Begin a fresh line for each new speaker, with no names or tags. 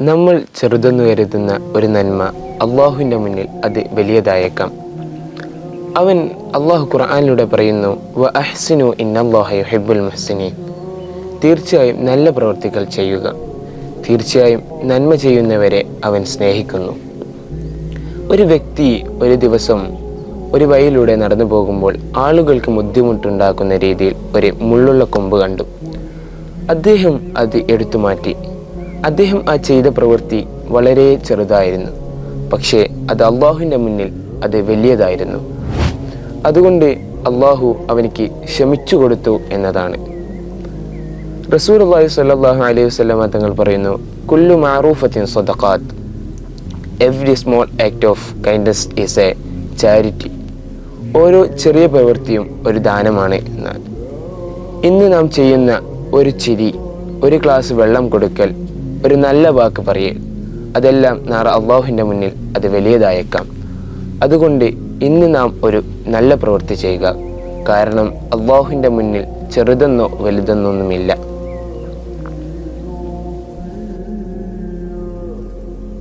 നമ്മൾ ചെറുതെന്ന് കരുതുന്ന ഒരു നന്മ അള്ളാഹുവിൻ്റെ മുന്നിൽ അത് വലിയതായേക്കാം. അവൻ അള്ളാഹു ഖുർആനിലൂടെ പറയുന്നു, വ അഹ്സിനു ഇന്നല്ലാഹ യുഹിബ്ബുൽ മുഹ്സിനീൻ. തീർച്ചയായും നല്ല പ്രവൃത്തികൾ ചെയ്യുക, തീർച്ചയായും നന്മ ചെയ്യുന്നവരെ അവൻ സ്നേഹിക്കുന്നു. ഒരു വ്യക്തി ഒരു ദിവസം ഒരു വഴിയിലൂടെ നടന്നു പോകുമ്പോൾ ആളുകൾക്ക് ബുദ്ധിമുട്ടുണ്ടാക്കുന്ന രീതിയിൽ ഒരു മുള്ളുള്ള കൊമ്പ് കണ്ടു. അദ്ദേഹം അത് എടുത്തു മാറ്റി. അദ്ദേഹം ആ ചെയ്ത പ്രവൃത്തി വളരെ ചെറുതായിരുന്നു, പക്ഷേ അത് അള്ളാഹുവിൻ്റെ മുന്നിൽ അത് വലിയതായിരുന്നു. അതുകൊണ്ട് അള്ളാഹു അവനിക്ക് ക്ഷമിച്ചു കൊടുത്തു എന്നതാണ്. റസൂലുള്ളാഹി സ്വല്ലല്ലാഹു അലൈഹി വസല്ലം തങ്ങൾ പറയുന്നു, കുല്ലു മഅറൂഫത്തിൻ സദഖാത്ത്. Every small act of kindness is a charity. ഓരോ ചെറിയ പ്രവൃത്തിയും ഒരു ദാനമാണ് എന്നാൽ. ഇന്ന് നാം ചെയ്യുന്ന ഒരു ചിരി, ഒരു ഗ്ലാസ് വെള്ളം കൊടുക്കൽ, ഒരു നല്ല വാക്ക് പറയൽ, അതെല്ലാം നാളെ അള്ളാഹുവിൻ്റെ മുന്നിൽ അത് വലിയതായേക്കാം. അതുകൊണ്ട് ഇന്ന് നാം ഒരു നല്ല പ്രവൃത്തി ചെയ്യുക. കാരണം അള്ളാഹുവിൻ്റെ മുന്നിൽ ചെറുതെന്നോ വലുതെന്നൊന്നുമില്ല.